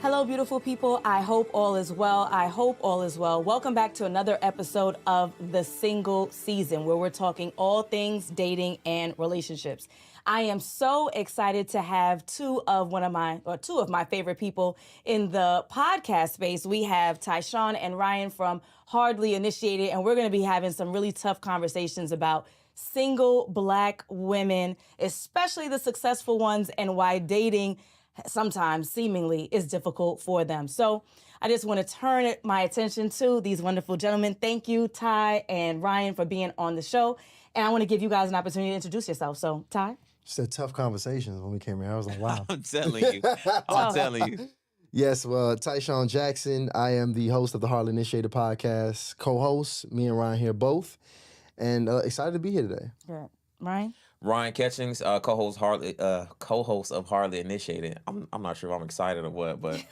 Hello, beautiful people. I hope all is well. I hope all is well. Welcome back to another episode of The Single Season, where we're talking all things dating and relationships. I am so excited to have two of my favorite people in the podcast space. We have Tyshawn and Ryan from Hardly Initiated, and we're going to be having some really tough conversations about single Black women, especially the successful ones, and why dating sometimes seemingly is difficult for them. So I just want to turn my attention to these wonderful gentlemen. Thank you, Ty and Ryan, for being on the show. And I want to give you guys an opportunity to introduce yourself. So, Ty? Just had tough conversations when we came here. I was like, wow. I'm telling you. I'm telling you. Yes, well, Tyshawn Jackson. I am the host of the Hardly Initiated podcast, co-host. Me and Ryan here both. And excited to be here today. Good. Ryan? Ryan Catchings, co-host of Hardly Initiated. I'm not sure if I'm excited or what, but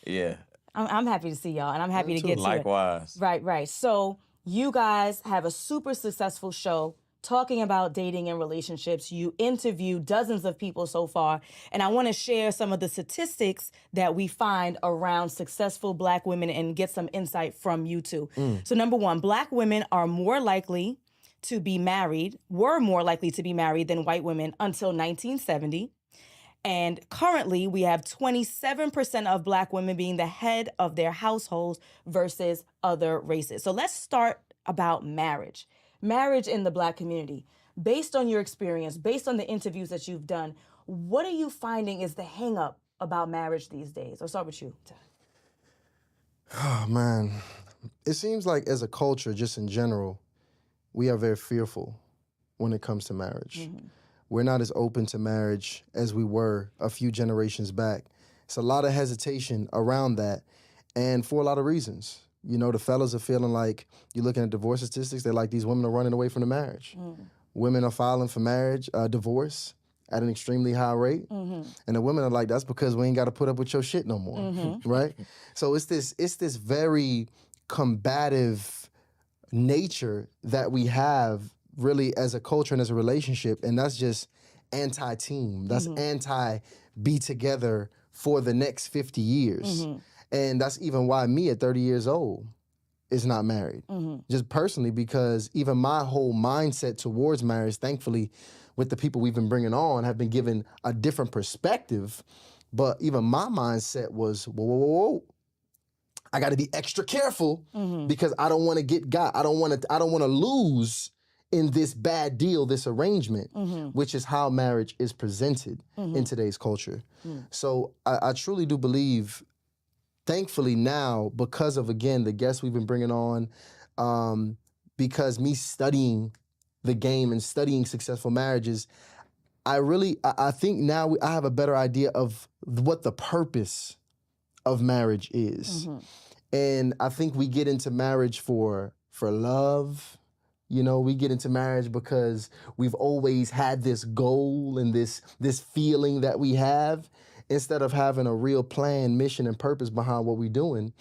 yeah. I'm happy to see y'all, and I'm happy to get to Likewise. it. Right. So you guys have a super successful show talking about dating and relationships. You interview dozens of people so far, and I want to share some of the statistics that we find around successful Black women and get some insight from you two. So number one, Black women are more likely to be married, were more likely to be married than white women until 1970. And currently, we have 27% of Black women being the head of their households versus other races. So let's start about marriage. Marriage in the Black community. Based on your experience, based on the interviews that you've done, what are you finding is the hang up about marriage these days? I'll start with you. Oh, man. It seems like as a culture, just in general, we are very fearful when it comes to marriage. Mm-hmm. We're not as open to marriage as we were a few generations back. It's a lot of hesitation around that, and for a lot of reasons. You know, the fellas are feeling like, you're looking at divorce statistics, they're like, these women are running away from the marriage. Women are filing for marriage, divorce at an extremely high rate. And the women are like, that's because we ain't got to put up with your shit no more, right? So it's this very combative nature that we have really as a culture and as a relationship, and that's just anti-team. That's anti-be together for the next 50 years. And that's even why me at 30 years old is not married. Just personally, because even my whole mindset towards marriage, thankfully, with the people we've been bringing on, have been given a different perspective. But even my mindset was, whoa. I got to be extra careful because I don't want to get got. I don't want to lose in this bad deal, this arrangement, which is how marriage is presented in today's culture. So I truly do believe, thankfully now, because of, again, the guests we've been bringing on, because me studying the game and studying successful marriages, I think now I have a better idea of what the purpose of marriage is. And I think we get into marriage for love. You know, we get into marriage because we've always had this goal and this feeling that we have, instead of having a real plan, mission, and purpose behind what we're doing.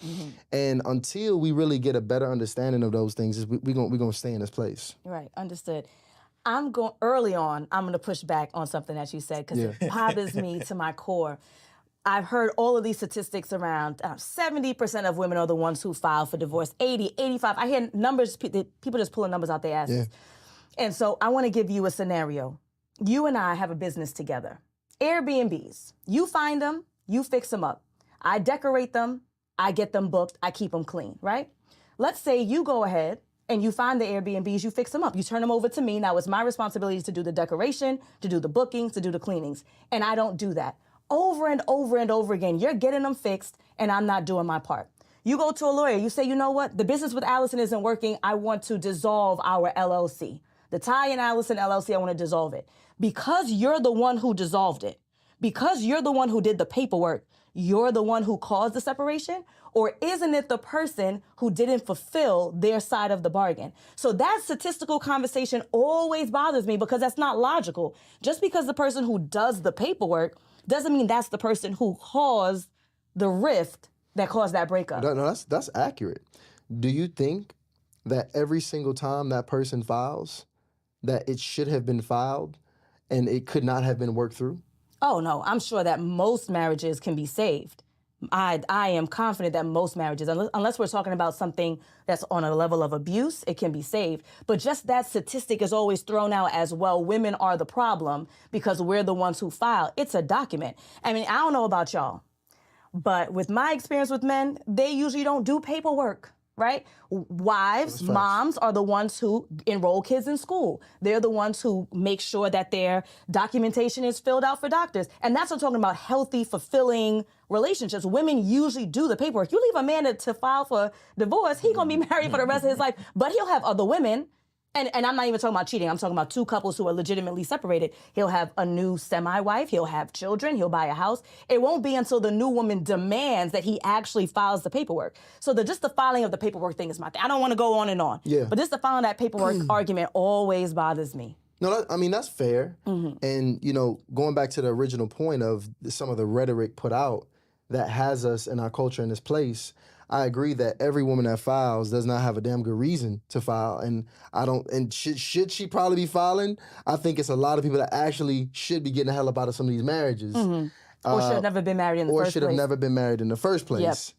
And until we really get a better understanding of those things, we're gonna stay in this place. Right, understood. I'm going to push back on something that you said, because it bothers me to my core. I've heard all of these statistics around 70% of women are the ones who file for divorce, 80, 85. I hear numbers, people just pulling numbers out their asses. And so I want to give you a scenario. You and I have a business together. Airbnbs. You find them, you fix them up. I decorate them, I get them booked, I keep them clean, right? Let's say you go ahead and you find the Airbnbs, you fix them up. You turn them over to me. Now it's my responsibility to do the decoration, to do the bookings, to do the cleanings. And I don't do that. Over and over and over again, you're getting them fixed and I'm not doing my part. You go to a lawyer, you say, you know what? The business with Allison isn't working. I want to dissolve our LLC. The Ty and Allison LLC, I want to dissolve it. Because you're the one who dissolved it, because you're the one who did the paperwork, you're the one who caused the separation? Or isn't it the person who didn't fulfill their side of the bargain? So that statistical conversation always bothers me, because that's not logical. Just because the person who does the paperwork doesn't mean that's the person who caused the rift that caused that breakup. No, that's accurate. Do you think that every single time that person files, that it should have been filed and it could not have been worked through? Oh, no. I'm sure that most marriages can be saved. I am confident that most marriages, unless we're talking about something that's on a level of abuse, it can be saved. But just that statistic is always thrown out as, well, women are the problem because we're the ones who file. It's a document. I mean, I don't know about y'all, but with my experience with men, they usually don't do paperwork. Right? Wives, moms are the ones who enroll kids in school. They're the ones who make sure that their documentation is filled out for doctors. And that's what I'm talking about, healthy, fulfilling relationships. Women usually do the paperwork. You leave a man to file for divorce, he's gonna be married for the rest of his life, but he'll have other women. And I'm not even talking about cheating. I'm talking about two couples who are legitimately separated. He'll have a new semi-wife. He'll have children. He'll buy a house. It won't be until the new woman demands that he actually files the paperwork. So just the filing of the paperwork thing is my thing. I don't want to go on and on. Yeah. But just the filing that paperwork argument always bothers me. No, I mean, that's fair. And, you know, going back to the original point of some of the rhetoric put out that has us in our culture in this place, I agree that every woman that files does not have a damn good reason to file. And should she probably be filing? I think it's a lot of people that actually should be getting the hell up out of some of these marriages. Or should have never been married in the first place. Or should have never been married in the first place.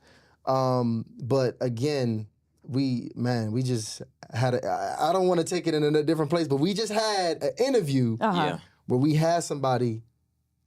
But again, we just had I don't want to take it in a different place, but we just had an interview where we had somebody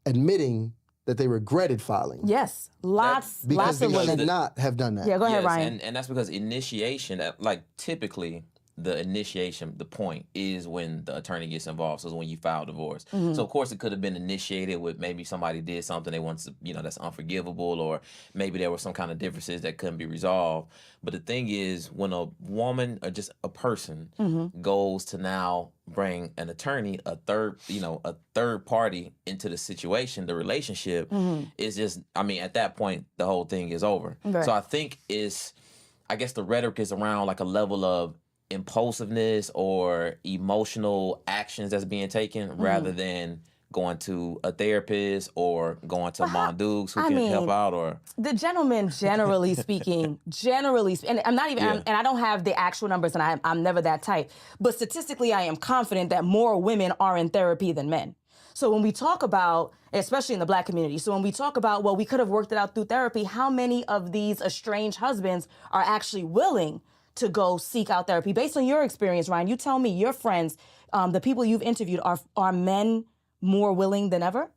admitting that they regretted filing. Yes, lots of because they women. should not have done that. Yeah, go ahead, Ryan. And that's because initiation, like typically the initiation, the point is when the attorney gets involved. So it's when you file divorce. So of course it could have been initiated with maybe somebody did something they want to, that's unforgivable, or maybe there were some kind of differences that couldn't be resolved. But the thing is, when a woman or just a person goes to now bring an attorney, a third party into the situation, the relationship is just, at that point, the whole thing is over. Right. So I think I guess the rhetoric is around like a level of impulsiveness or emotional actions that's being taken rather than going to a therapist or going to Mom Dukes who can help out, or the gentleman, generally speaking, and I'm not even, and I don't have the actual numbers, and I'm never that type, but statistically, I am confident that more women are in therapy than men. So when we talk about, especially in the Black community, so when we talk about, well, we could have worked it out through therapy, how many of these estranged husbands are actually willing to go seek out therapy? Based on your experience, Ryan, you tell me, your friends, the people you've interviewed, are men more willing than ever?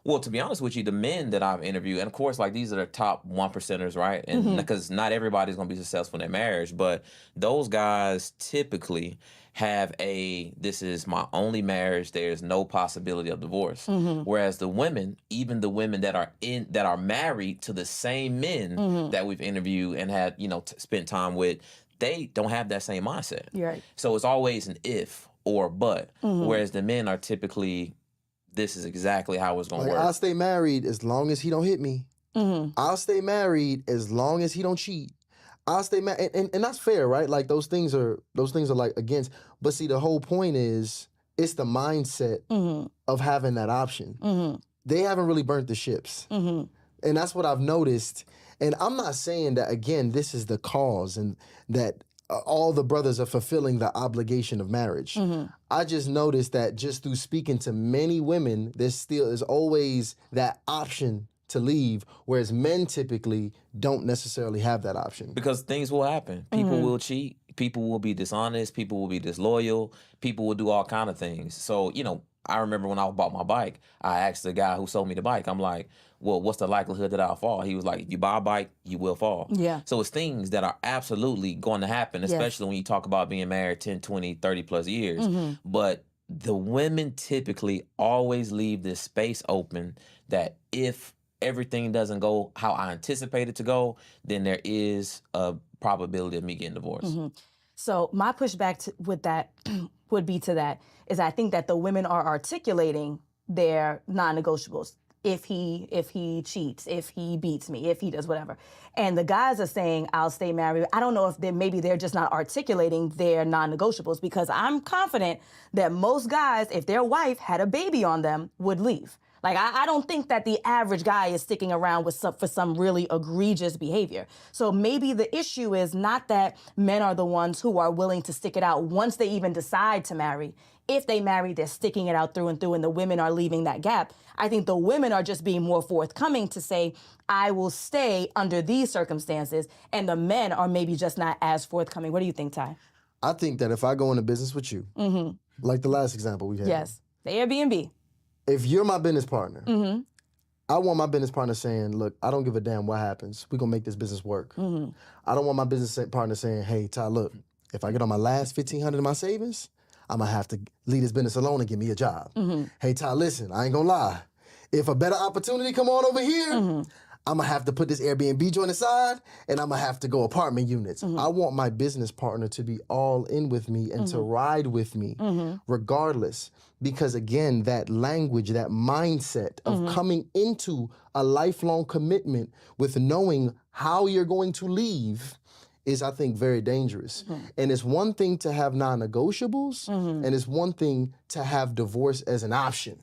Well, to be honest with you, the men that I've interviewed, and of course, like these are the top 1%ers, right? And because not everybody's going to be successful in their marriage, but those guys typically have this is my only marriage. There's no possibility of divorce. Whereas the women, even the women that are married to the same men that we've interviewed and had, spent time with, they don't have that same mindset. Right. So it's always an if or but. Whereas the men are typically, this is exactly how it's going to work. I'll stay married as long as he don't hit me. I'll stay married as long as he don't cheat. I'll stay married, and that's fair, right? Like those things are like against. But see, the whole point is it's the mindset of having that option. They haven't really burnt the ships, and that's what I've noticed. And I'm not saying that, again, this is the cause and that all the brothers are fulfilling the obligation of marriage. I just noticed that just through speaking to many women, there still is always that option to leave, whereas men typically don't necessarily have that option. Because things will happen. People will cheat. People will be dishonest. People will be disloyal. People will do all kind of things. So, I remember when I bought my bike, I asked the guy who sold me the bike, I'm like, well, what's the likelihood that I'll fall? He was like, if you buy a bike, you will fall. Yeah. So it's things that are absolutely going to happen, especially when you talk about being married 10, 20, 30 plus years. But the women typically always leave this space open that if everything doesn't go how I anticipate it to go, then there is a probability of me getting divorced. So my pushback with that would be to that is I think that the women are articulating their non-negotiables. If he cheats, if he beats me, if he does whatever. And the guys are saying, I'll stay married. I don't know if maybe they're just not articulating their non-negotiables, because I'm confident that most guys, if their wife had a baby on them, would leave. Like, I don't think that the average guy is sticking around for some really egregious behavior. So maybe the issue is not that men are the ones who are willing to stick it out once they even decide to marry. If they marry, they're sticking it out through and through, and the women are leaving that gap. I think the women are just being more forthcoming to say, I will stay under these circumstances, and the men are maybe just not as forthcoming. What do you think, Ty? I think that if I go into business with you, like the last example we had. Yes, the Airbnb. If you're my business partner, I want my business partner saying, look, I don't give a damn what happens. We're going to make this business work. I don't want my business partner saying, hey, Ty, look, if I get on my last $1,500 in my savings, I'm going to have to leave this business alone and give me a job. Hey, Ty, listen, I ain't going to lie. If a better opportunity come on over here, I'm going to have to put this Airbnb joint aside, and I'm going to have to go apartment units. I want my business partner to be all in with me and to ride with me regardless. Because again, that language, that mindset of coming into a lifelong commitment with knowing how you're going to leave is, I think, very dangerous. And it's one thing to have non-negotiables, and it's one thing to have divorce as an option.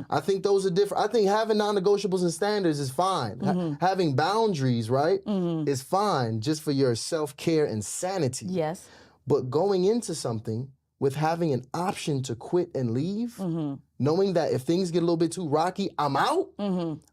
I think those are different. I think having non-negotiables and standards is fine. Having boundaries, right, is fine just for your self-care and sanity. Yes. But going into something with having an option to quit and leave, knowing that if things get a little bit too rocky, I'm out,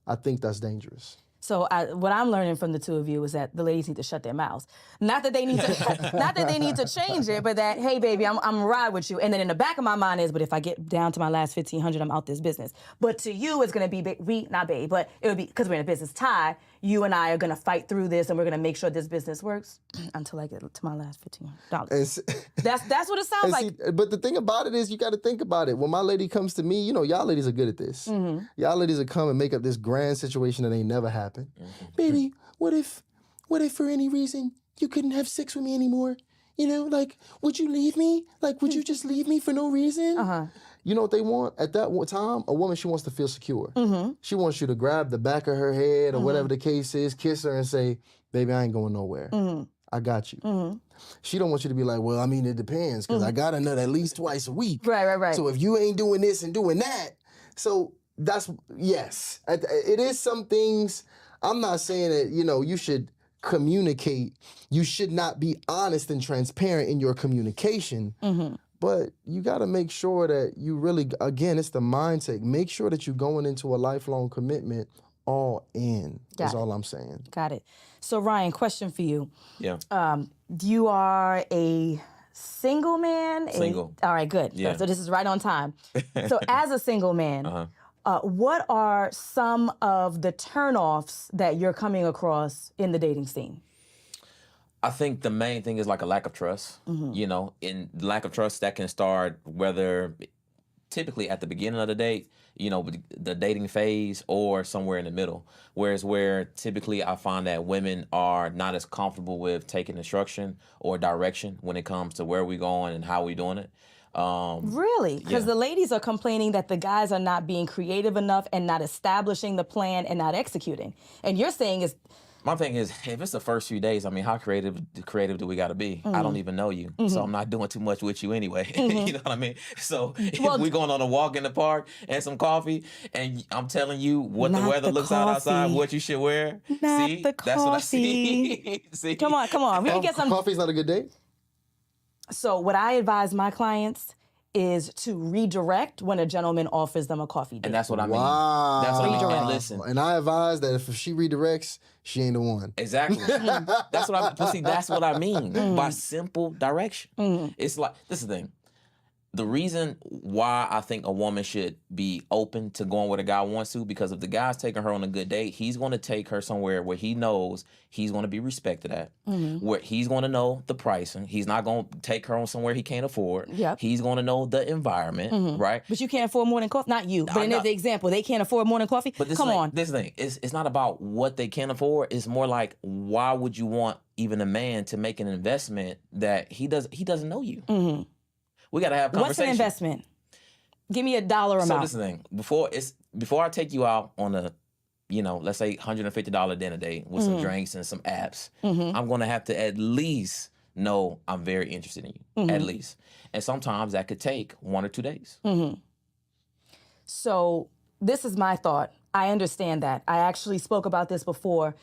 I think that's dangerous. So what I'm learning from the two of you is that the ladies need to shut their mouths. Not that they need to, not that they need to change it, but that, hey, baby, I'm ride with you. And then in the back of my mind is, but if I get down to my last $1,500, I'm out this business. But to you, it's going to be, not baby, but it would be, because we're in a business tie, you and I are going to fight through this, and we're going to make sure this business works until I get to my last $1,500. That's what it sounds like. See, but the thing about it is, you got to think about it. When my lady comes to me, you know, y'all ladies are good at this. Y'all ladies will come and make up this grand situation that ain't never happened. Baby, what if for any reason you couldn't have sex with me anymore? You know, like, would you leave me? Like, would you just leave me for no reason? You know what they want at that time? A woman, she wants to feel secure. She wants you to grab the back of her head or whatever the case is, kiss her and say, baby, I ain't going nowhere. I got you. She don't want you to be like, well, I mean, it depends, because I got to nut at least twice a week. Right. So if you ain't doing this and doing that, so that's, yes. It is some things. I'm not saying that, you know, you should communicate. You should not be honest and transparent in your communication. But you got to make sure that you really, again, it's the mindset. Make sure that you're going into a lifelong commitment all in. That's all I'm saying. Got it. So, Ryan, question for you. Yeah. You are a single man? Single. All right, good. Yeah. So this is right on time. So as a single man, what are some of the turnoffs that you're coming across in the dating scene? I think the main thing is like a lack of trust. You know, in lack of trust that can start whether typically at the beginning of the date, you know, the dating phase, or somewhere in the middle. Whereas where typically I find that women are not as comfortable with taking instruction or direction when it comes to where we're going and how we're doing it. Really? Because the ladies are complaining that the guys are not being creative enough and not establishing the plan and not executing. And you're saying is... My thing is, if it's the first few days, I mean, how creative do we got to be? I don't even know you, so I'm not doing too much with you anyway. You know what I mean? So if we're going on a walk in the park and some coffee, and I'm telling you what the weather looks out outside, what you should wear. See, that's what I see. See? Come on. We can get some... Coffee's not a good date? So what I advise my clients is to redirect when a gentleman offers them a coffee date. And that's what I mean. Wow. That's what I mean. Redirect. And listen. And I advise that if she redirects, she ain't the one. Exactly. That's what I mean by simple direction. It's like, this is the thing. The reason why I think a woman should be open to going where the guy wants to, because if the guy's taking her on a good date, he's going to take her somewhere where he knows he's going to be respected at, where he's going to know the pricing. He's not going to take her on somewhere he can't afford. Yep. He's going to know the environment, right? But you can't afford more than coffee? Not you, but in the example, they can't afford more than coffee? But Come on. This thing, it's not about what they can afford. It's more like, why would you want even a man to make an investment that he doesn't know you? We got to have conversation. What's an investment? Give me a dollar amount. So this is the thing. Before I take you out on a, you know, let's say $150 dinner date with some drinks and some apps, I'm going to have to at least know I'm very interested in you. At least. And sometimes that could take 1 or 2 days. So this is my thought. I understand that. I actually spoke about this before.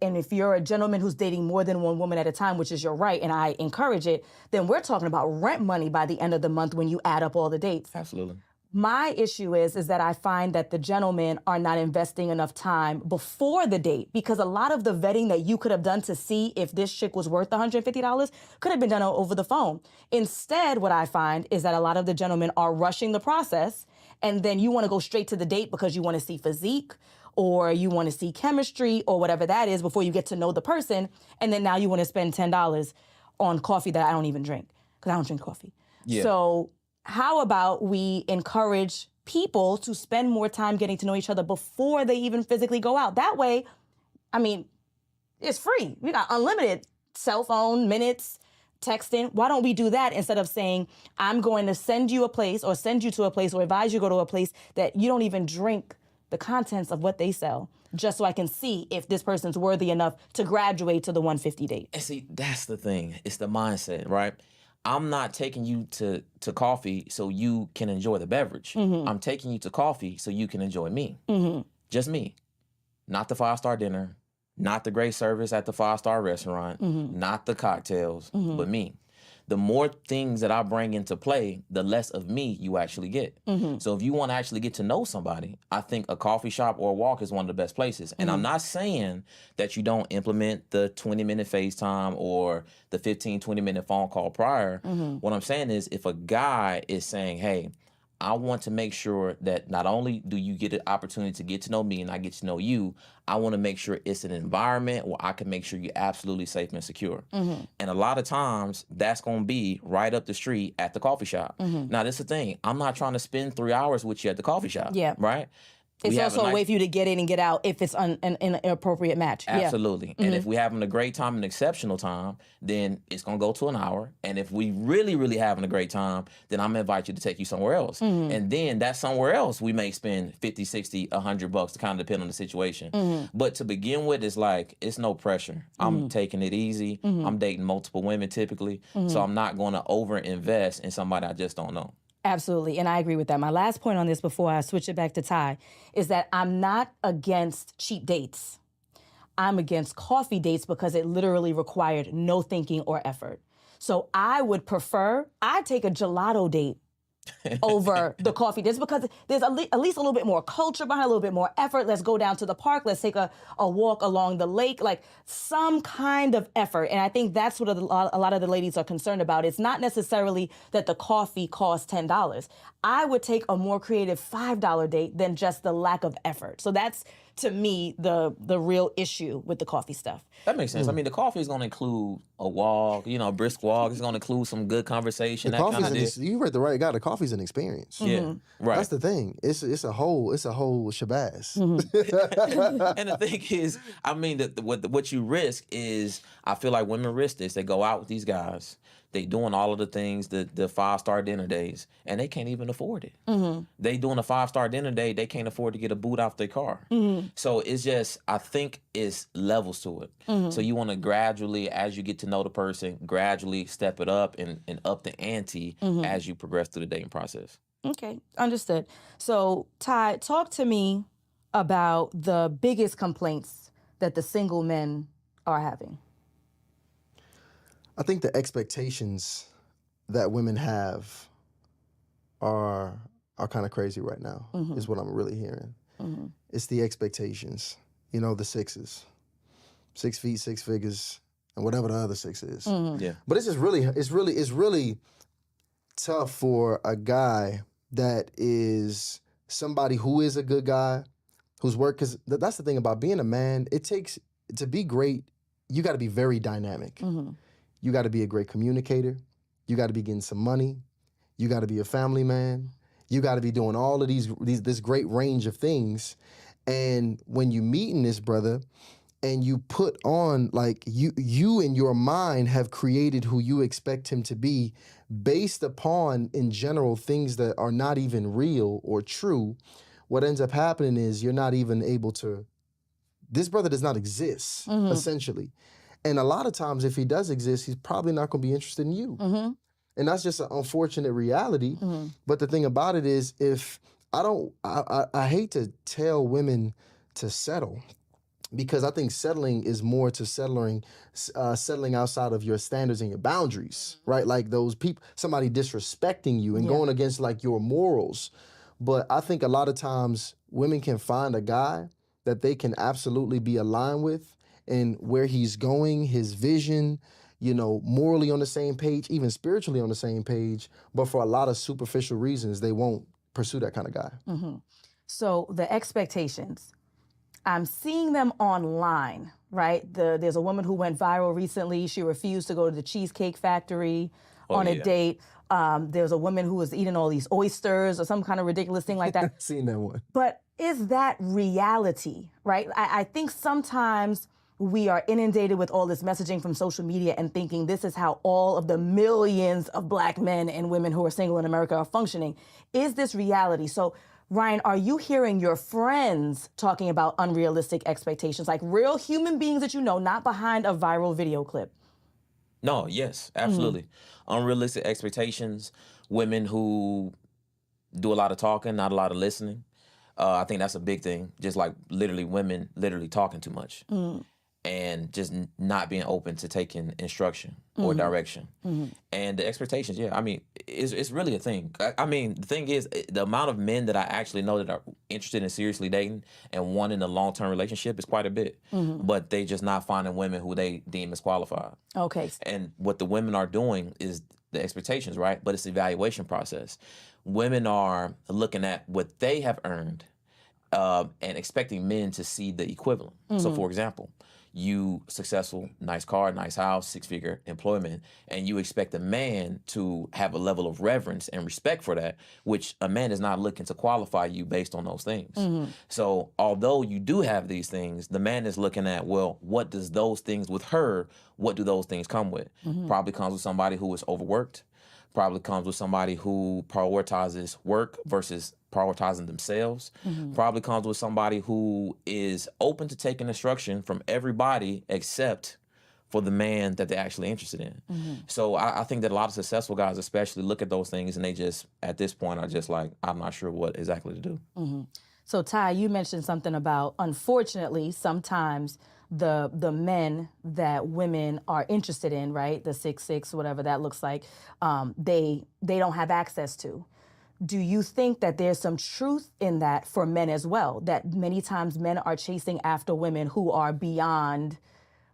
And if you're a gentleman who's dating more than one woman at a time, which is your right, and I encourage it, then we're talking about rent money by the end of the month when you add up all the dates. Absolutely. My issue is that I find that the gentlemen are not investing enough time before the date, because a lot of the vetting that you could have done to see if this chick was worth $150 could have been done over the phone. Instead, what I find is that a lot of the gentlemen are rushing the process, and then you want to go straight to the date because you want to see physique or you want to see chemistry or whatever that is before you get to know the person, and then now you want to spend $10 on coffee that I don't even drink because I don't drink coffee. Yeah. So how about we encourage people to spend more time getting to know each other before they even physically go out? That way, I mean, it's free. We got unlimited cell phone minutes, texting. Why don't we do that instead of saying, I'm going to send you a place or send you to a place or advise you go to a place that you don't even drink the contents of what they sell, just so I can see if this person's worthy enough to graduate to the 150 date. And see, that's the thing. It's the mindset, right? I'm not taking you to coffee so you can enjoy the beverage. I'm taking you to coffee so you can enjoy me. Just me. Not the 5-star dinner, not the great service at the 5-star restaurant, not the cocktails, but me. The more things that I bring into play, the less of me you actually get. So if you want to actually get to know somebody, I think a coffee shop or a walk is one of the best places. And I'm not saying that you don't implement the 20-minute FaceTime or the 15, 20-minute phone call prior. What I'm saying is if a guy is saying, hey, I want to make sure that not only do you get an opportunity to get to know me and I get to know you, I want to make sure it's an environment where I can make sure you're absolutely safe and secure. And a lot of times that's going to be right up the street at the coffee shop. Now, this is the thing. I'm not trying to spend 3 hours with you at the coffee shop. Yeah. Right? It's also a way for you to get in and get out if it's an inappropriate match. Absolutely. And if we're having a great time, an exceptional time, then it's going to go to an hour. And if we really, really having a great time, then I'm going to invite you to take you somewhere else. And then that somewhere else, we may spend 50, 60, $100 to kind of depend on the situation. But to begin with, it's like, it's no pressure. I'm taking it easy. I'm dating multiple women typically. So I'm not going to over-invest in somebody I just don't know. Absolutely, and I agree with that. My last point on this before I switch it back to Ty is that I'm not against cheap dates. I'm against coffee dates because it literally required no thinking or effort. So I would prefer, I'd take a gelato date over the coffee dates because there's at least a little bit more culture behind, a little bit more effort. Let's go down to the park. Let's take a walk along the lake, like some kind of effort. And I think that's what a lot of the ladies are concerned about. It's not necessarily that the coffee costs $10. I would take a more creative $5 date than just the lack of effort. So that's, to me, the real issue with the coffee stuff. That makes sense. I mean, the coffee is going to include a walk, a brisk walk. It's going to include some good conversation. The coffee's you read the right guy. The coffee's an experience. Yeah, right. That's the thing. It's a whole shabazz. And the thing is, I mean, what you risk is, I feel like women risk this. They go out with these guys. They doing all of the things, the 5-star dinner days, and they can't even afford it. They doing a 5-star dinner day, they can't afford to get a boot off their car. So it's just, I think it's levels to it. So you want to gradually, as you get to know the person, gradually step it up and up the ante as you progress through the dating process. Okay, understood. So Ty, talk to me about the biggest complaints that the single men are having. I think the expectations that women have are kind of crazy right now, is what I'm really hearing. It's the expectations, the sixes. 6 feet, 6 figures, and whatever the other 6 is. Yeah. But it's really tough for a guy that is somebody who is a good guy, whose work, because that's the thing about being a man, it takes, to be great, you got to be very dynamic. You got to be a great communicator. You got to be getting some money. You got to be a family man. You got to be doing all of this great range of things. And when you meeting this brother and you put on, like, you in your mind have created who you expect him to be based upon, in general, things that are not even real or true, what ends up happening is you're not even able to, this brother does not exist, essentially. And a lot of times, if he does exist, he's probably not going to be interested in you. And that's just an unfortunate reality. But the thing about it is, if I hate to tell women to settle, because I think settling is more to settling outside of your standards and your boundaries, right? Like those people, somebody disrespecting you and going against like your morals. But I think a lot of times women can find a guy that they can absolutely be aligned with, and where he's going, his vision, morally on the same page, even spiritually on the same page. But for a lot of superficial reasons, they won't pursue that kind of guy. Mm-hmm. So the expectations, I'm seeing them online, right? There's a woman who went viral recently. She refused to go to the Cheesecake Factory on a date. There's a woman who was eating all these oysters or some kind of ridiculous thing like that. Seen that one. But is that reality, right? I think sometimes we are inundated with all this messaging from social media and thinking this is how all of the millions of Black men and women who are single in America are functioning. Is this reality? So, Ryan, are you hearing your friends talking about unrealistic expectations, like real human beings that you know, not behind a viral video clip? No, yes, absolutely. Unrealistic expectations, women who do a lot of talking, not a lot of listening. I think that's a big thing. Just like women literally talking too much. And just not being open to taking instruction or direction. And the expectations, I mean, it's really a thing. I mean, the thing is, the amount of men that I actually know that are interested in seriously dating and wanting a long-term relationship is quite a bit. But they just not finding women who they deem as qualified. Okay. And what the women are doing is the expectations, right? But it's the evaluation process. Women are looking at what they have earned and expecting men to see the equivalent. So, for example, you successful, nice car, nice house, six-figure employment, and you expect a man to have a level of reverence and respect for that, which a man is not looking to qualify you based on those things. So although you do have these things, the man is looking at, well, what does those things with her, what do those things come with? Probably comes with somebody who is overworked, probably comes with somebody who prioritizes work versus prioritizing themselves, probably comes with somebody who is open to taking instruction from everybody except for the man that they're actually interested in. So I think that a lot of successful guys especially look at those things and they just, at this point, are just like, I'm not sure what exactly to do. So Ty, you mentioned something about, unfortunately, sometimes the men that women are interested in, right? The 6'6", whatever that looks like, they don't have access to. Do you think that there's some truth in that for men as well? That many times men are chasing after women who are beyond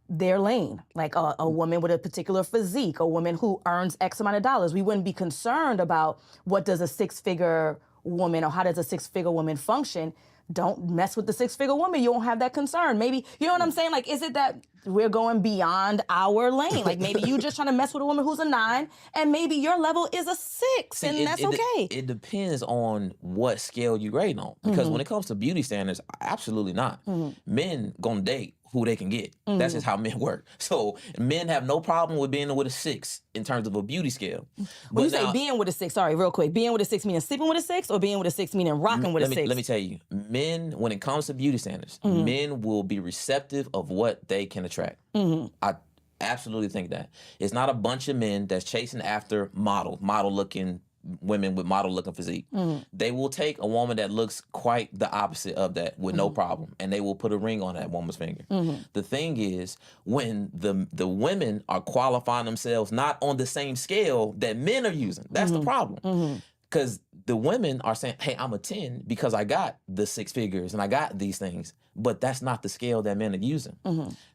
their lane, like a woman with a particular physique, a woman who earns X amount of dollars. We wouldn't be concerned about what does a six-figure woman or how does a six-figure woman function. Don't mess with the six-figure woman. You won't have that concern. Maybe, you know what I'm saying? Like, is it that we're going beyond our lane? Like, maybe you just trying to mess with a woman who's a 9, and maybe your level is a 6, and that's okay. It depends on what scale you grade on. Because when it comes to beauty standards, absolutely not. Men gonna date who they can get. That's just how men work. So men have no problem with being with a 6 in terms of a beauty scale. When you say being with a 6, sorry, real quick, being with a 6 meaning sleeping with a 6, or being with a 6 meaning rocking with a 6? Let me tell you, men, when it comes to beauty standards, men will be receptive of what they can attract. I absolutely think that. It's not a bunch of men that's chasing after model-looking women with model-looking physique. They will take a woman that looks quite the opposite of that with no problem, and they will put a ring on that woman's finger. The thing is, when the women are qualifying themselves not on the same scale that men are using, that's the problem. Because the women are saying, hey, I'm a 10 because I got the 6 figures and I got these things, but that's not the scale that men are using.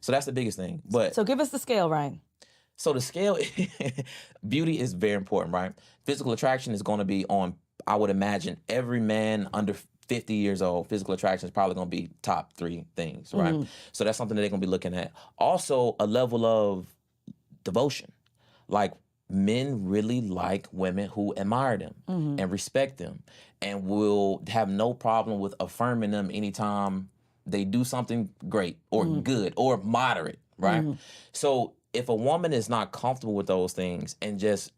So that's the biggest thing. But so give us the scale, Ryan. So the scale, beauty is very important, right? Physical attraction is going to be on, I would imagine, every man under 50 years old, physical attraction is probably going to be top 3 things, right? So that's something that they're going to be looking at. Also, a level of devotion. Like, men really like women who admire them and respect them and will have no problem with affirming them anytime they do something great or good or moderate, right? So if a woman is not comfortable with those things and just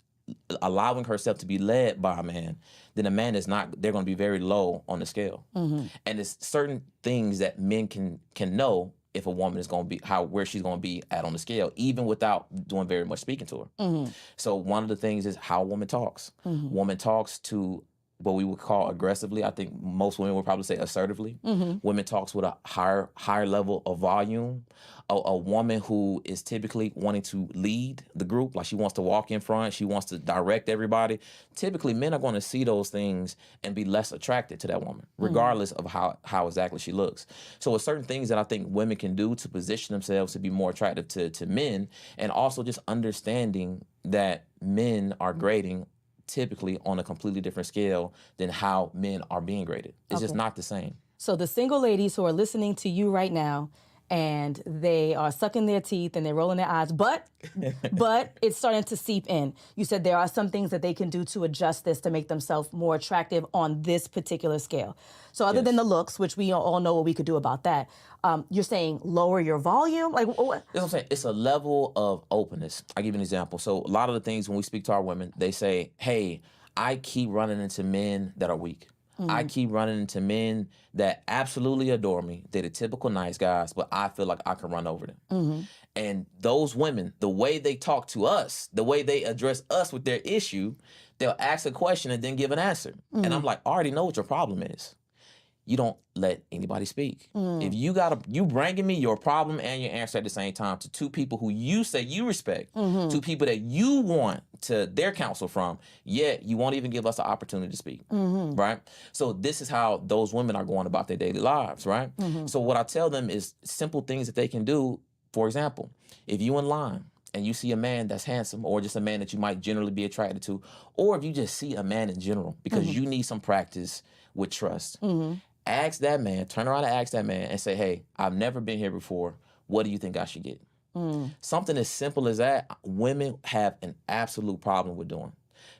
allowing herself to be led by a man, then a man is not, they're going to be very low on the scale. And it's certain things that men can know if a woman is going to be, where she's going to be at on the scale, even without doing very much speaking to her. So one of the things is how a woman talks. Woman talks to what we would call aggressively. I think most women would probably say assertively. Women talks with a higher level of volume. A woman who is typically wanting to lead the group, like she wants to walk in front, she wants to direct everybody. Typically, men are going to see those things and be less attracted to that woman, regardless of how exactly she looks. So it's certain things that I think women can do to position themselves to be more attractive to men, and also just understanding that men are grading typically on a completely different scale than how men are being graded. It's just not the same. So the single ladies who are listening to you right now, and they are sucking their teeth and they're rolling their eyes, but it's starting to seep in. You said there are some things that they can do to adjust this to make themselves more attractive on this particular scale. So other than the looks, which we all know what we could do about that, you're saying lower your volume? Like what? That's what I'm saying. It's a level of openness. I'll give you an example. So a lot of the things when we speak to our women, they say, hey, I keep running into men that are weak. I keep running into men that absolutely adore me. They're the typical nice guys, but I feel like I can run over them. And those women, the way they talk to us, the way they address us with their issue, they'll ask a question and then give an answer. And I'm like, I already know what your problem is. You don't let anybody speak. If you bringing me your problem and your answer at the same time to two people who you say you respect, two people that you want to their counsel from, yet you won't even give us the opportunity to speak, right? So this is how those women are going about their daily lives, right? So what I tell them is simple things that they can do. For example, if you in line and you see a man that's handsome, or just a man that you might generally be attracted to, or if you just see a man in general because you need some practice with trust, ask that man, turn around and ask that man and say, hey, I've never been here before. What do you think I should get? Something as simple as that, women have an absolute problem with doing,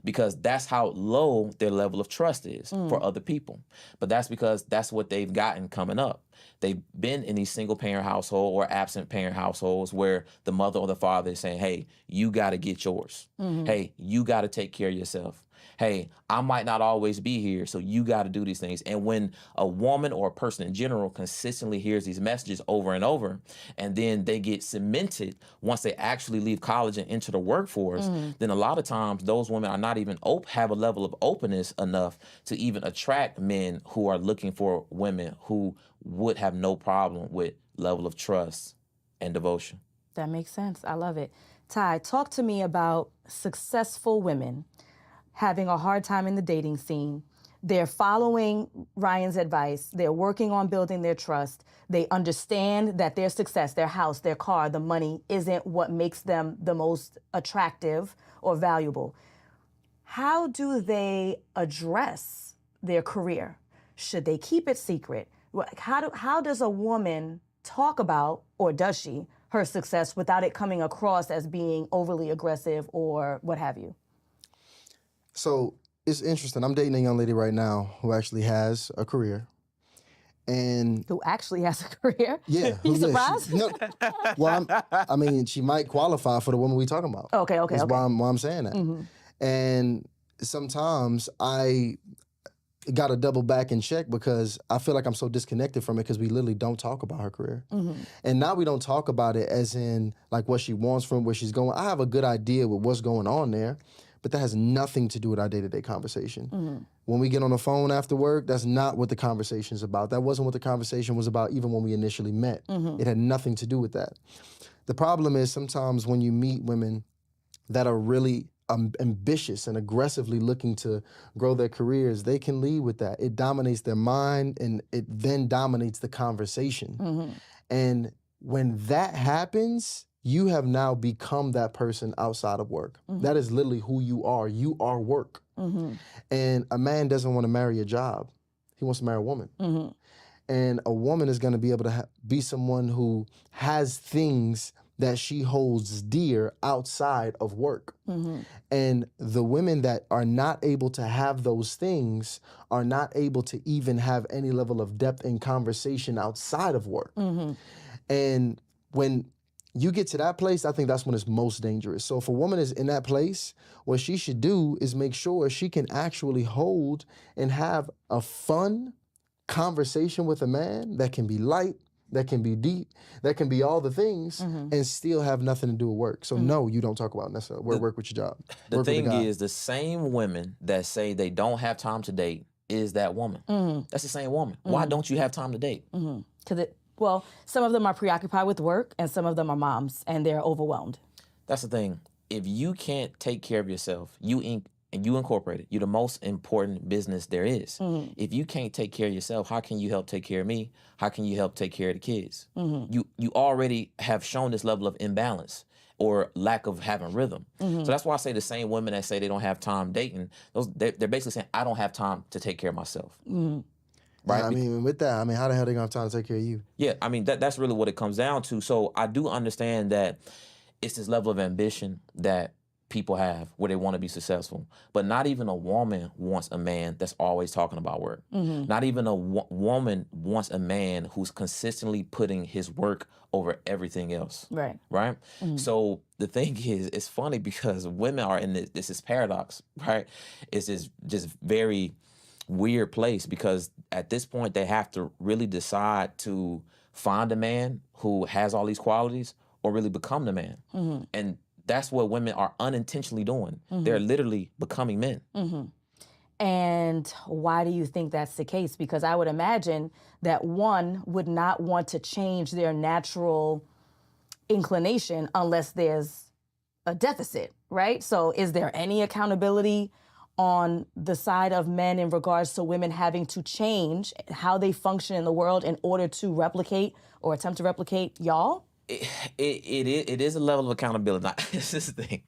because that's how low their level of trust is for other people. But that's because that's what they've gotten coming up. They've been in these single parent household or absent parent households where the mother or the father is saying, hey, you got to get yours. Hey, you got to take care of yourself. Hey, I might not always be here, so you got to do these things. And when a woman or a person in general consistently hears these messages over and over, and then they get cemented once they actually leave college and enter the workforce, then a lot of times those women are not even have a level of openness enough to even attract men who are looking for women who would have no problem with level of trust and devotion. That makes sense. I love it. Ty, talk to me about successful women having a hard time in the dating scene. They're following Ryan's advice. They're working on building their trust. They understand that their success, their house, their car, the money isn't what makes them the most attractive or valuable. How do they address their career? Should they keep it secret? How does a woman talk about, or does she, her success without it coming across as being overly aggressive or what have you? So it's interesting. I'm dating a young lady right now who actually has a career. And who actually has a career? Yeah. You surprised? Well, I mean, she might qualify for the woman we talking about. Okay. That's why I'm saying that. And sometimes I got to double back and check, because I feel like I'm so disconnected from it, because we literally don't talk about her career. And now we don't talk about it as in like what she wants from where she's going. I have a good idea with what's going on there, but that has nothing to do with our day-to-day conversation. When we get on the phone after work, that's not what the conversation's about. That wasn't what the conversation was about even when we initially met. It had nothing to do with that. The problem is sometimes when you meet women that are really ambitious and aggressively looking to grow their careers, they can lead with that. It dominates their mind, and it then dominates the conversation. And when that happens, you have now become that person outside of work. That is literally who you are. You are work. And a man doesn't want to marry a job. He wants to marry a woman. And a woman is going to be able to be someone who has things that she holds dear outside of work. And the women that are not able to have those things are not able to even have any level of depth in conversation outside of work. And when you get to that place, I think that's when it's most dangerous. So if a woman is in that place, what she should do is make sure she can actually hold and have a fun conversation with a man that can be light, that can be deep, that can be all the things, and still have nothing to do with work. So no, you don't talk about necessarily work with your job. The Work with thing guy. is, the same women that say they don't have time to date is that woman. That's the same woman. Why don't you have time to date? Well, some of them are preoccupied with work, and some of them are moms, and they're overwhelmed. That's the thing. If you can't take care of yourself, and you incorporate it, you're the most important business there is. If you can't take care of yourself, how can you help take care of me? How can you help take care of the kids? You already have shown this level of imbalance or lack of having rhythm. So that's why I say the same women that say they don't have time dating, they're basically saying, I don't have time to take care of myself. Right? Yeah, I mean, with that, I mean, how the hell they gonna have time to take care of you? Yeah, I mean, that's really what it comes down to. So I do understand that it's this level of ambition that people have where they want to be successful. But not even a woman wants a man that's always talking about work. Not even a woman wants a man who's consistently putting his work over everything else. Right. Right? So the thing is, it's funny because women are in this is paradox, right? It's this just very weird place because at this point they have to really decide to find a man who has all these qualities or really become the man. And that's what women are unintentionally doing. They're literally becoming men. And why do you think that's the case? Because I would imagine that one would not want to change their natural inclination unless there's a deficit, right? So is there any accountability on the side of men in regards to women having to change how they function in the world in order to replicate or attempt to replicate y'all? It is a level of accountability. Now, this is the thing.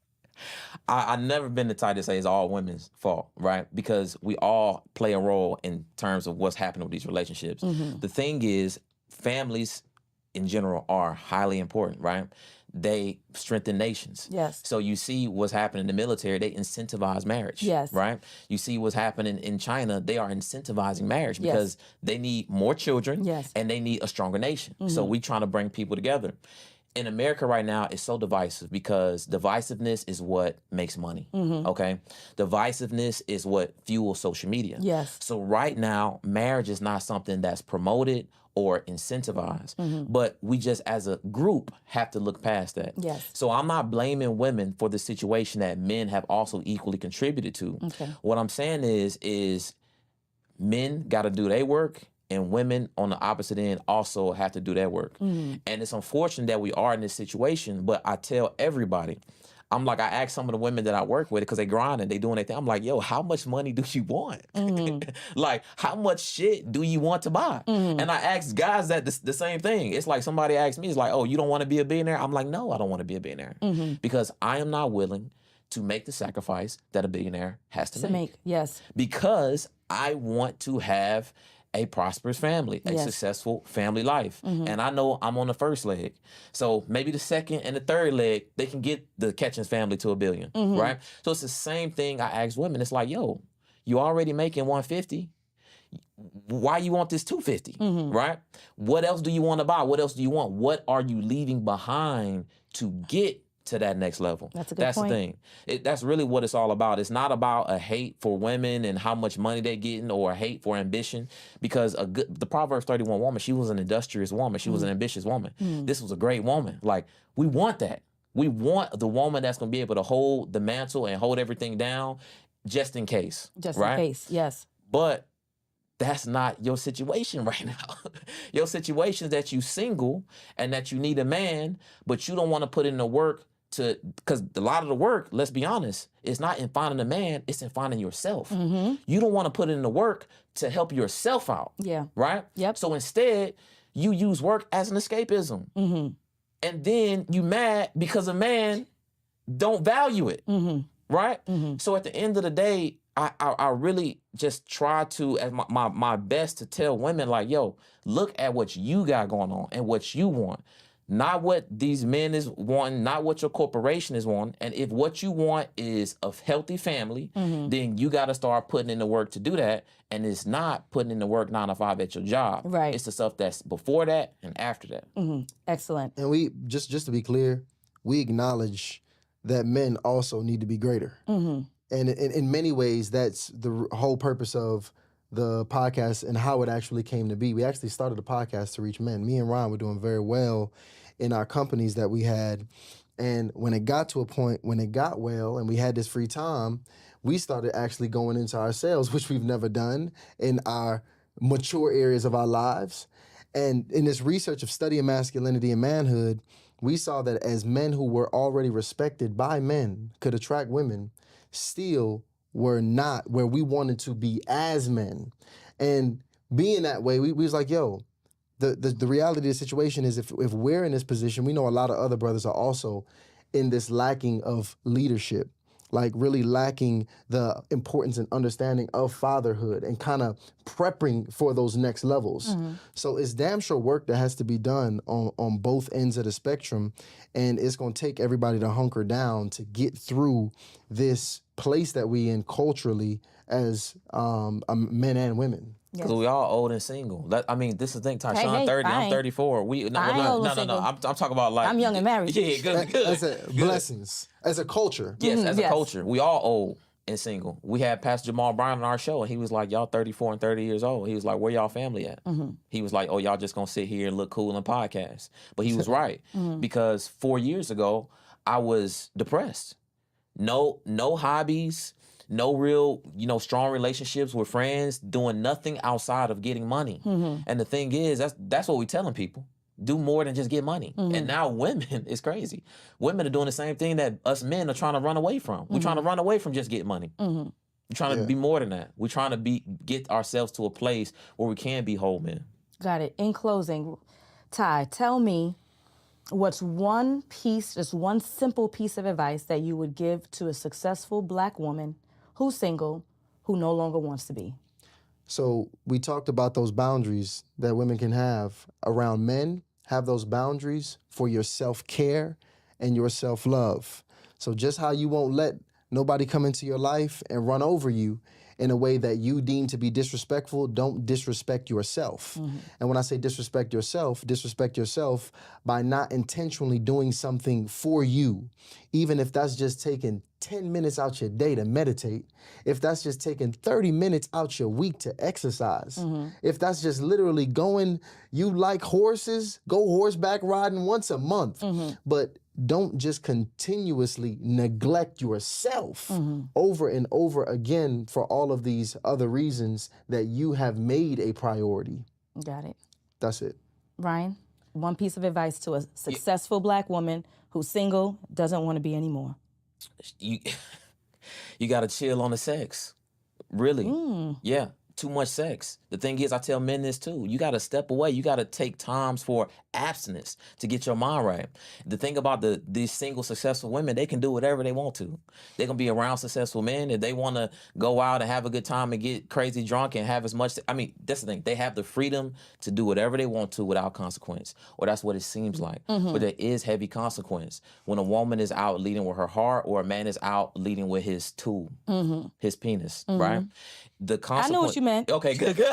I've never been the type to say it's all women's fault, right? Because we all play a role in terms of what's happening with these relationships. The thing is, families in general are highly important, right? They strengthen nations. Yes. So you see what's happening in the military, they incentivize marriage. Yes. Right? You see what's happening in China, they are incentivizing marriage because they need more children and they need a stronger nation. So we trying to bring people together. In America right now, it's so divisive because divisiveness is what makes money, okay? Divisiveness is what fuels social media. Yes. So right now, marriage is not something that's promoted or incentivized, but we just as a group have to look past that. Yes. So I'm not blaming women for the situation that men have also equally contributed to. Okay. What I'm saying is men got to do their work and women on the opposite end also have to do their work. And it's unfortunate that we are in this situation, but I tell everybody, I'm like, I ask some of the women that I work with because they grinding, they doing their thing. I'm like, yo, how much money do you want? Like, how much shit do you want to buy? And I ask guys that the same thing. It's like somebody asked me, it's like, oh, you don't want to be a billionaire? I'm like, no, I don't want to be a billionaire because I am not willing to make the sacrifice that a billionaire has to make. Yes. Because I want to have a prosperous family, a successful family life. And I know I'm on the first leg. So maybe the second and the third leg, they can get the Ketchens family to $1 billion, right? So it's the same thing I ask women. It's like, yo, you already making 150. Why you want this 250, right? What else do you want to buy? What else do you want? What are you leaving behind to get to that next level? That's a good point. The thing. That's really what it's all about. It's not about a hate for women and how much money they're getting or a hate for ambition, because the Proverbs 31 woman, she was an industrious woman. She was an ambitious woman. This was a great woman. Like, we want that. We want the woman that's going to be able to hold the mantle and hold everything down just in case. Just right? in case, yes. But that's not your situation right now. Your situation is that you single and that you need a man, but you don't want to put in the work because a lot of the work, let's be honest, it's not in finding a man, it's in finding yourself. You don't want to put in the work to help yourself out. Yeah. Right? Yep. So instead, you use work as an escapism. And then you mad because a man don't value it. Right? So at the end of the day, I really just try to, as my best to tell women, like, yo, look at what you got going on and what you want. Not what these men is wanting, not what your corporation is wanting. And if what you want is a healthy family, then you got to start putting in the work to do that. And it's not putting in the work 9 to 5 at your job. Right. It's the stuff that's before that and after that. Excellent. And we, just to be clear, we acknowledge that men also need to be greater. And in many ways, that's the whole purpose of the podcast and how it actually came to be. We actually started the podcast to reach men. Me and Ryan were doing very well in our companies that we had. And when it got to a point, when it got well and we had this free time, we started actually going into ourselves, which we've never done in our mature areas of our lives. And in this research of studying masculinity and manhood, we saw that as men who were already respected by men could attract women, still were not where we wanted to be as men. And being that way, we was like, yo, the reality of the situation is if we're in this position, we know a lot of other brothers are also in this lacking of leadership, like really lacking the importance and understanding of fatherhood and kind of prepping for those next levels. So it's damn sure work that has to be done on both ends of the spectrum. And it's going to take everybody to hunker down to get through this place that we in culturally as men and women. Because we all old and single. I mean, this is the thing, Tyshawn, Hey, 30, I I'm 34. No. I'm talking about like... I'm young and married. Yeah, good. Blessings. As a culture. Yes, as a culture. We all old and single. We had Pastor Jamal Bryan on our show, and he was like, y'all 34 and 30 years old. He was like, where y'all family at? He was like, oh, y'all just going to sit here and look cool and podcast. But he was right. Because 4 years ago, I was depressed. No hobbies. No real, strong relationships with friends, doing nothing outside of getting money. And the thing is, that's what we're telling people. Do more than just get money. And now women, it's crazy. Women are doing the same thing that us men are trying to run away from. We're trying to run away from just getting money. We're trying to be more than that. We're trying to get ourselves to a place where we can be whole men. Got it. In closing, Ty, tell me what's one piece, just one simple piece of advice that you would give to a successful Black woman who's single, who no longer wants to be? So we talked about those boundaries that women can have around men. Have those boundaries for your self-care and your self-love. So just how you won't let nobody come into your life and run over you in a way that you deem to be disrespectful, don't disrespect yourself. And when I say disrespect yourself by not intentionally doing something for you, even if that's just taking 10 minutes out your day to meditate, if that's just taking 30 minutes out your week to exercise, if that's just literally going, you like horses, go horseback riding once a month, but don't just continuously neglect yourself over and over again for all of these other reasons that you have made a priority. Got it. That's it. Ryan, one piece of advice to a successful Black woman who's single, doesn't want to be anymore. You got to chill on the sex. Really. Yeah. Too much sex. The thing is, I tell men this too. You got to step away. You got to take times for abstinence to get your mind right. The thing about these single successful women, they can do whatever they want to. They're going to be around successful men. If they want to go out and have a good time and get crazy drunk and have as much, that's the thing. They have the freedom to do whatever they want to without consequence. Or that's what it seems like. But there is heavy consequence. When a woman is out leading with her heart or a man is out leading with his tool, his penis, right? The consequence. I know what you meant. Okay, good. Good.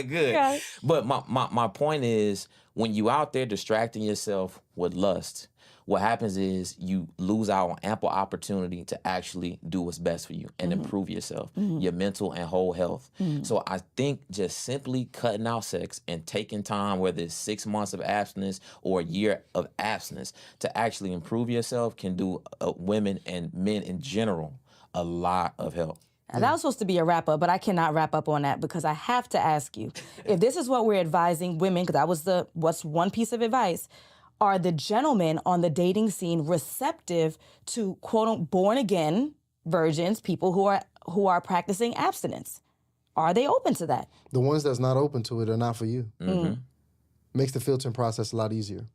Okay. But my point is, when you out there distracting yourself with lust, what happens is you lose out on ample opportunity to actually do what's best for you and improve yourself, your mental and whole health. So I think just simply cutting out sex and taking time, whether it's 6 months of abstinence or a year of abstinence, to actually improve yourself can do women and men in general a lot of help. That was supposed to be a wrap up, but I cannot wrap up on that because I have to ask you, if this is what we're advising women, because that was what's one piece of advice, are the gentlemen on the dating scene receptive to quote unquote born again virgins, people who are practicing abstinence? Are they open to that? The ones that's not open to it are not for you. Makes the filtering process a lot easier.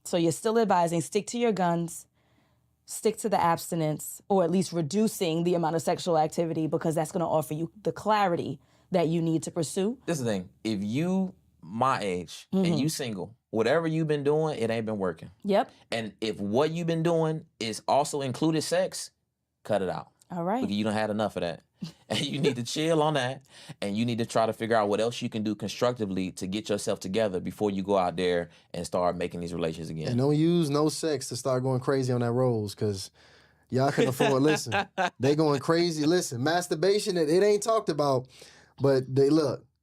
So you're still advising, stick to your guns, stick to the abstinence, or at least reducing the amount of sexual activity, because that's going to offer you the clarity that you need to pursue. This is the thing. If you my age and you single, whatever you've been doing, it ain't been working. Yep. And if what you've been doing is also included sex, cut it out. All right. Because you don't had enough of that. And you need to chill on that. And you need to try to figure out what else you can do constructively to get yourself together before you go out there and start making these relations again. And don't use no sex to start going crazy on that rose, because y'all can afford, listen, they going crazy. Listen, masturbation, it ain't talked about, But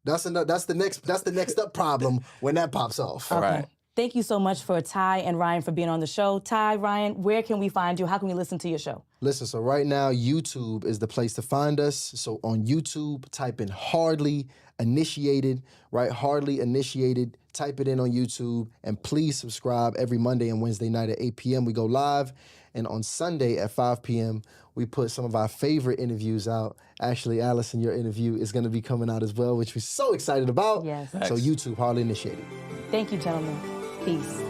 that's the next up problem when that pops off. All right. Thank you so much for Ty and Ryan for being on the show. Ty, Ryan, where can we find you? How can we listen to your show? Listen, so right now, YouTube is the place to find us. So on YouTube, type in Hardly Initiated, right? Hardly Initiated. Type it in on YouTube. And please subscribe. Every Monday and Wednesday night at 8 p.m. we go live. And on Sunday at 5 p.m., we put some of our favorite interviews out. Actually, Allison, your interview is going to be coming out as well, which we're so excited about. Yes. So YouTube, Hardly Initiated. Thank you, gentlemen. Peace.